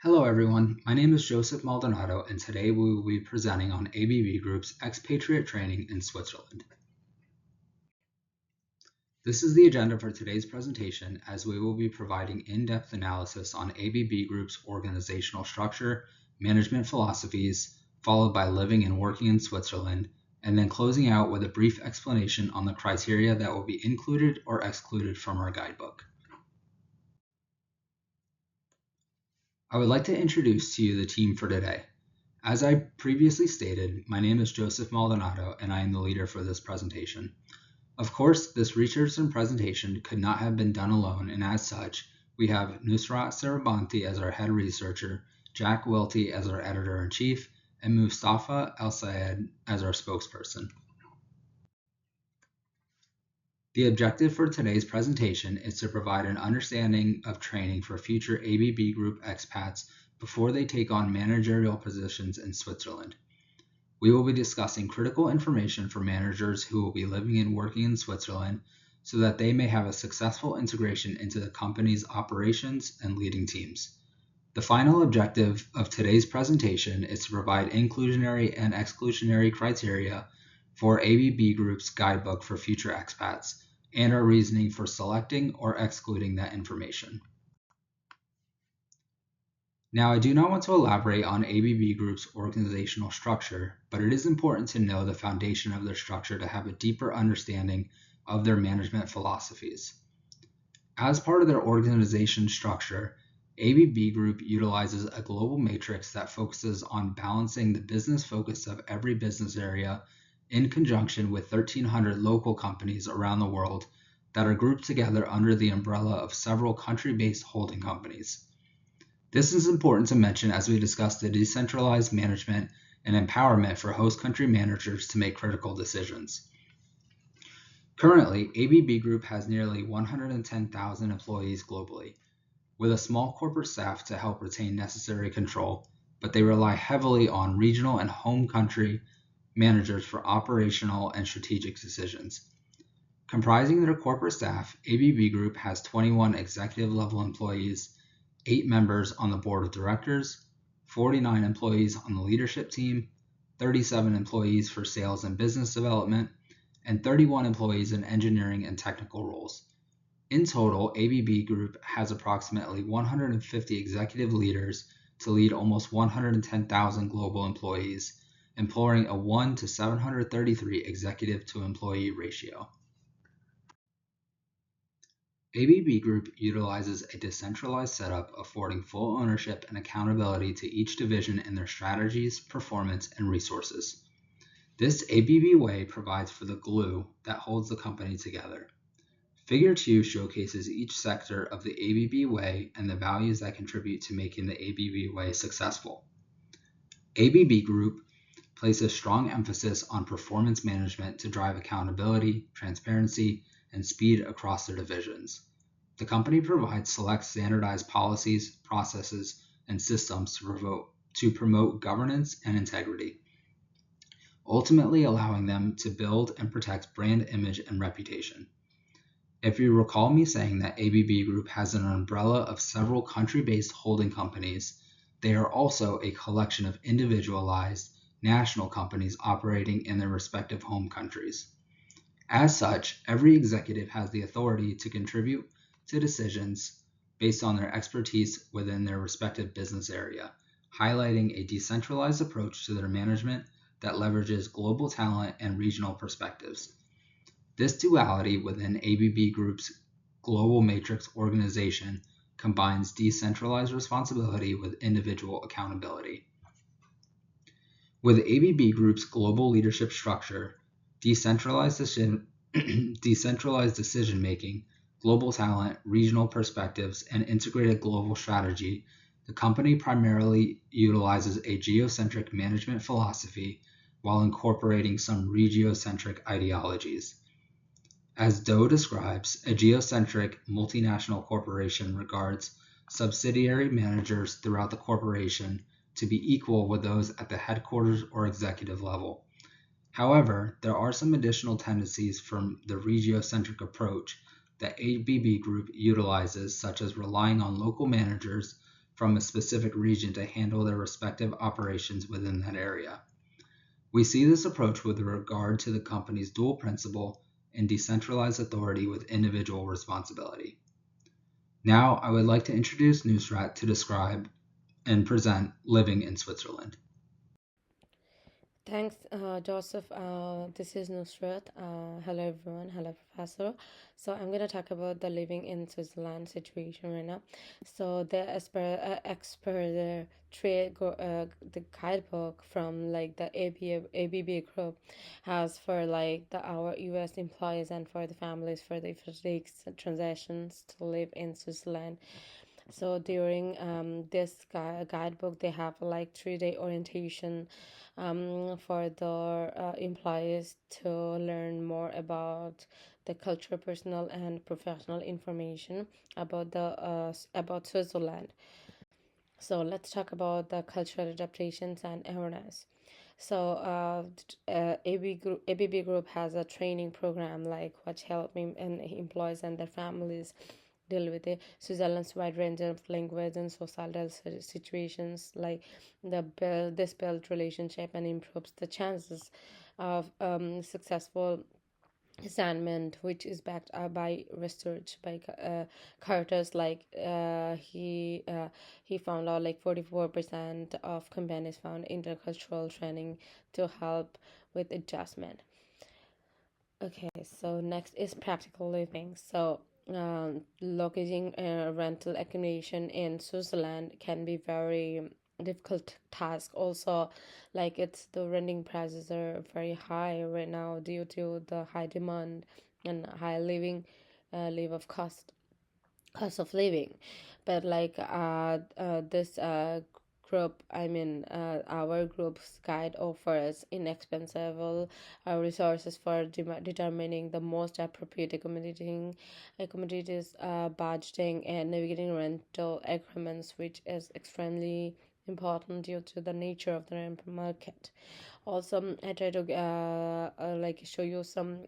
Hello everyone, my name is Joseph Maldonado and today we will be presenting on ABB Group's Expatriate training in Switzerland. This is the agenda for today's presentation as we will be providing in-depth analysis on ABB Group's organizational structure, management philosophies, followed by living and working in Switzerland, and then closing out with a brief explanation on the criteria that will be included or excluded from our guidebook. I would like to introduce to you the team for today. As I previously stated, my name is Joseph Maldonado and I am the leader for this presentation. Of course, this research and presentation could not have been done alone, and as such, we have Nusrat Sarabanti as our head researcher, Jack Welty as our editor-in-chief, and Mustafa El-Sayed as our spokesperson. The objective for today's presentation is to provide an understanding of training for future ABB Group expats before they take on managerial positions in Switzerland. We will be discussing critical information for managers who will be living and working in Switzerland so that they may have a successful integration into the company's operations and leading teams. The final objective of today's presentation is to provide inclusionary and exclusionary criteria for ABB Group's guidebook for future expats and our reasoning for selecting or excluding that information. Now, I do not want to elaborate on ABB Group's organizational structure, but it is important to know the foundation of their structure to have a deeper understanding of their management philosophies. As part of their organization structure, ABB Group utilizes a global matrix that focuses on balancing the business focus of every business area in conjunction with 1,300 local companies around the world that are grouped together under the umbrella of several country-based holding companies. This is important to mention as we discuss the decentralized management and empowerment for host country managers to make critical decisions. Currently, ABB Group has nearly 110,000 employees globally, with a small corporate staff to help retain necessary control, but they rely heavily on regional and home country managers for operational and strategic decisions. Comprising their corporate staff, ABB Group has 21 executive-level employees, 8 members on the board of directors, 49 employees on the leadership team, 37 employees for sales and business development, and 31 employees in engineering and technical roles. In total, ABB Group has approximately 150 executive leaders to lead almost 110,000 global employees, employing a 1 to 733 executive to employee ratio. ABB Group utilizes a decentralized setup affording full ownership and accountability to each division in their strategies, performance, and resources. This ABB way provides for the glue that holds the company together. Figure 2 showcases each sector of the ABB way and the values that contribute to making the ABB way successful. ABB Group places strong emphasis on performance management to drive accountability, transparency, and speed across their divisions. The company provides select standardized policies, processes, and systems to promote governance and integrity, ultimately allowing them to build and protect brand image and reputation. If you recall me saying that ABB Group has an umbrella of several country-based holding companies, they are also a collection of individualized national companies operating in their respective home countries. As such, every executive has the authority to contribute to decisions based on their expertise within their respective business area, highlighting a decentralized approach to their management that leverages global talent and regional perspectives. This duality within ABB Group's global matrix organization combines decentralized responsibility with individual accountability. With ABB Group's global leadership structure, decentralized decision-making, global talent, regional perspectives, and integrated global strategy, the company primarily utilizes a geocentric management philosophy while incorporating some regiocentric ideologies. As Doe describes, a geocentric multinational corporation regards subsidiary managers throughout the corporation to be equal with those at the headquarters or executive level. However, there are some additional tendencies from the regiocentric approach that ABB Group utilizes, such as relying on local managers from a specific region to handle their respective operations within that area. We see this approach with regard to the company's dual principle and decentralized authority with individual responsibility. Now, I would like to introduce Nusrat to describe and present living in Switzerland. Thanks, Joseph. This is Nusrat. Hello, everyone. Hello, Professor. So, I'm going to talk about the living in Switzerland situation right now. So, the guidebook from like the ABB group has for like our US employees and for the families for the transactions to live in Switzerland. So during this guidebook, they have like 3 day orientation for the employees to learn more about the cultural, personal, and professional information about Switzerland. So let's talk about the cultural adaptations and awareness. So ABB Group has a training program like which help and employees and their families deal with it. Switzerland's wide range of language and societal situations like this build relationship and improves the chances of successful assignment, which is backed up by research by Carter's. He found out like 44% of companies found intercultural training to help with adjustment. Okay, so next is practical living. So, locating a rental accommodation in Switzerland can be very difficult task. Also, like it's the renting prices are very high right now due to the high demand and high live of cost of living. But this group, our group's guide offers inexpensive resources for determining the most appropriate accommodations, budgeting and navigating rental agreements, which is extremely important due to the nature of the rental market. Also, I try to show you some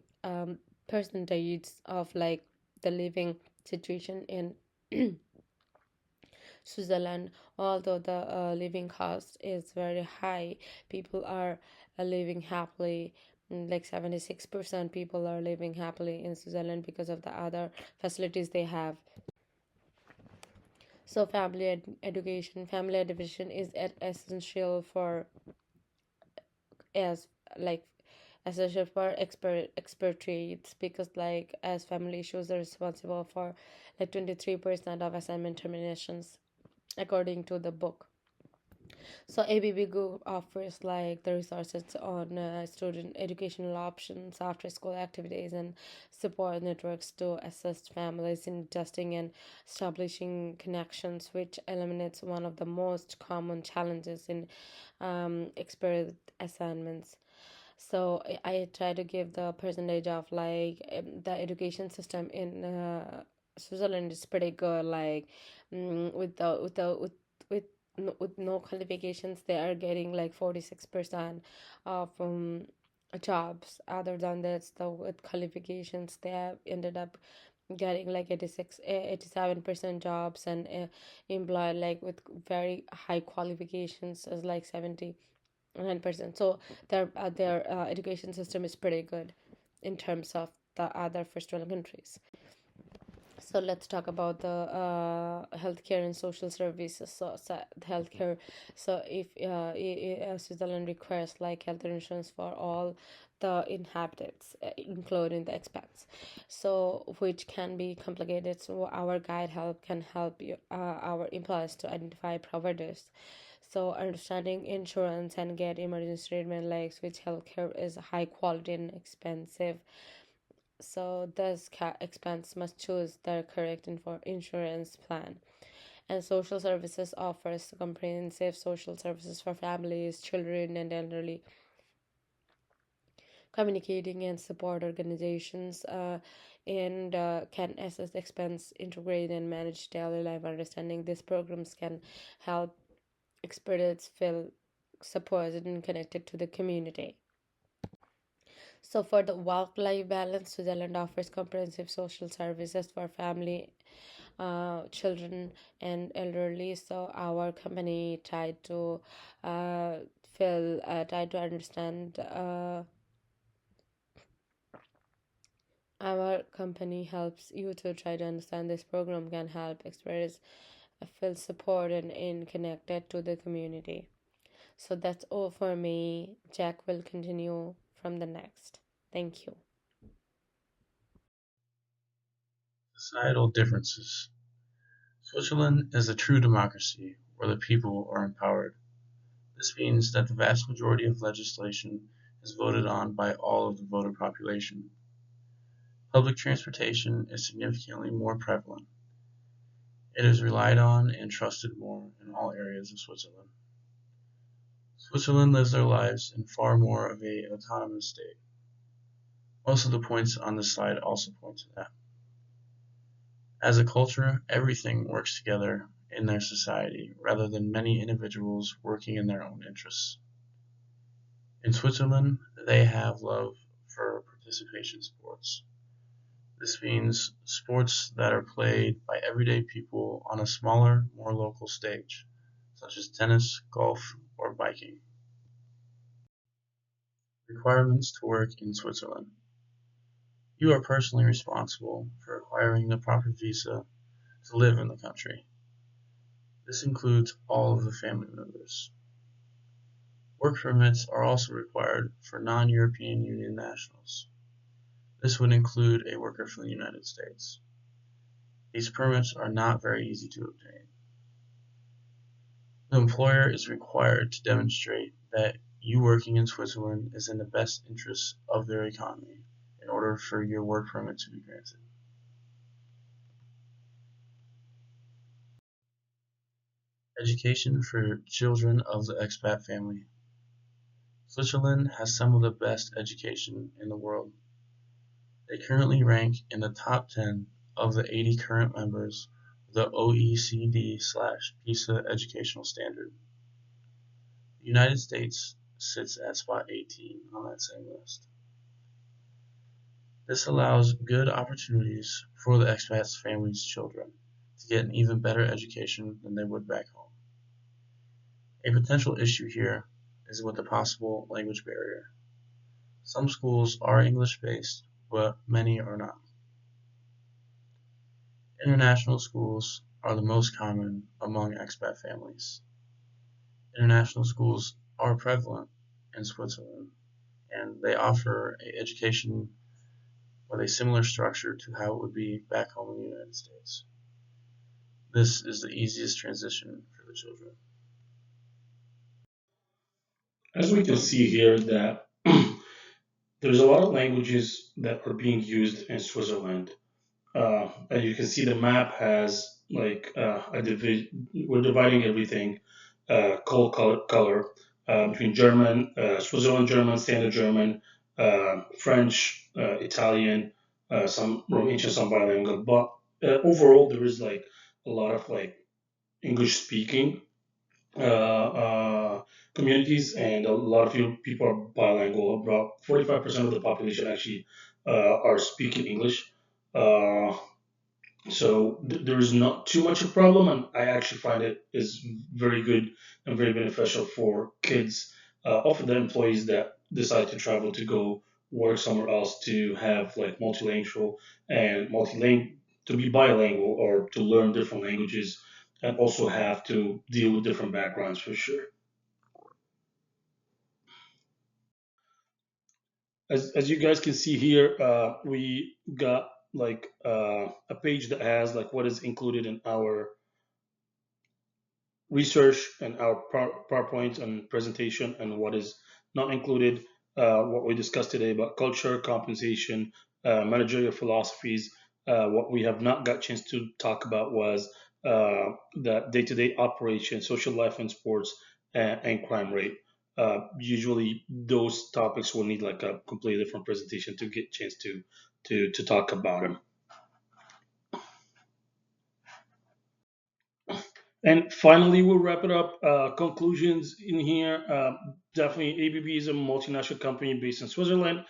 percentages of like the living situation in Switzerland. Although the living cost is very high, people are living happily. Like 76% people are living happily in Switzerland because of the other facilities they have. So family education is essential for as like essential for expatriates because like as family issues are responsible for like 23% of assignment terminations according to the book. So ABB Group offers like the resources on student educational options, after school activities, and support networks to assist families in adjusting and establishing connections, which eliminates one of the most common challenges in expert assignments. So I try to give the percentage of like the education system in Switzerland is pretty good. Like with with no qualifications, they are getting like 46% of jobs. Other than that, the with qualifications, they have ended up getting like 87% jobs, and employed like with very high qualifications as like 79%. So their education system is pretty good in terms of the other first world countries. So let's talk about the healthcare and social services. So healthcare. So if Switzerland requires like health insurance for all the inhabitants, including the expats, so which can be complicated. So our guide help can help you our employees to identify providers. So understanding insurance and get emergency treatment like which healthcare is high quality and expensive, so thus expense must choose the correct insurance plan. And social services offers comprehensive social services for families, children, and elderly. Communicating and support organizations and can assess expense, integrate, and manage daily life. Understanding these programs can help experts feel supported and connected to the community. So, for the work life balance, Switzerland offers comprehensive social services for family children and elderly. So our company tried to uh, try to understand. Our company helps you to try to understand this program can help express feel support and connected to the community. So that's all for me. Jack will continue from the next. Thank you. Societal differences. Switzerland is a true democracy where the people are empowered. This means that the vast majority of legislation is voted on by all of the voter population. Public transportation is significantly more prevalent. It is relied on and trusted more in all areas of Switzerland. Switzerland lives their lives in far more of a autonomous state. Most of the points on this slide also point to that. As a culture, everything works together in their society rather than many individuals working in their own interests. In Switzerland, they have love for participation sports. This means sports that are played by everyday people on a smaller, more local stage, such as tennis, golf, or biking. Requirements to work in Switzerland. You are personally responsible for acquiring the proper visa to live in the country. This includes all of the family members. Work permits are also required for non-European Union nationals. This would include a worker from the United States. These permits are not very easy to obtain. The employer is required to demonstrate that you working in Switzerland is in the best interests of their economy in order for your work permit to be granted. Education for children of the expat family. Switzerland has some of the best education in the world. They currently rank in the top 10 of the 80 current members of the OECD/PISA educational standard. The United States sits at spot 18 on that same list. This allows good opportunities for the expats' families' children to get an even better education than they would back home. A potential issue here is with the possible language barrier. Some schools are English based, but many are not. International schools are the most common among expat families. International schools are prevalent in Switzerland, and they offer an education with a similar structure to how it would be back home in the United States. This is the easiest transition for the children. As we can see here, that there's a lot of languages that are being used in Switzerland. And you can see the map has like we're dividing everything color between German, Switzerland German, Standard German, French, Italian, some Romanian, some bilingual. But overall, there is like a lot of like English speaking communities, and a lot of people are bilingual. About 45% of the population actually are speaking English. Uh, so there is not too much a problem, and I actually find it is very good and very beneficial for kids, often the employees that decide to travel to go work somewhere else to have like multilingual and multilingual to be bilingual or to learn different languages and also have to deal with different backgrounds for sure. As you guys can see here, we got like a page that has like what is included in our research and our PowerPoint and presentation and what is not included, what we discussed today about culture, compensation, managerial philosophies. What we have not got chance to talk about was the day-to-day operation, social life and sports, and crime rate. Usually, those topics will need like a completely different presentation to get chance to talk about them. And finally, we'll wrap it up. Conclusions in here. Definitely, ABB is a multinational company based in Switzerland,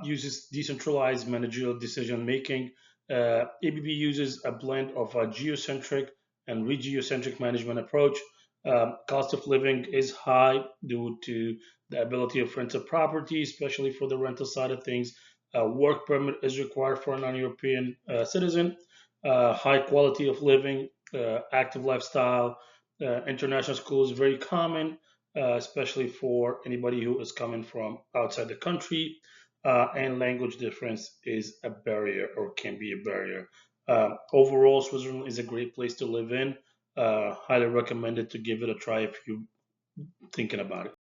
uses decentralized managerial decision making, ABB uses a blend of a geocentric and regiocentric management approach. Cost of living is high due to the ability of rental property, especially for the rental side of things. A work permit is required for a non-European citizen. High quality of living, active lifestyle, international school is very common, especially for anybody who is coming from outside the country. And language difference is a barrier or can be a barrier. Overall, Switzerland is a great place to live in. Highly recommended to give it a try if you're thinking about it.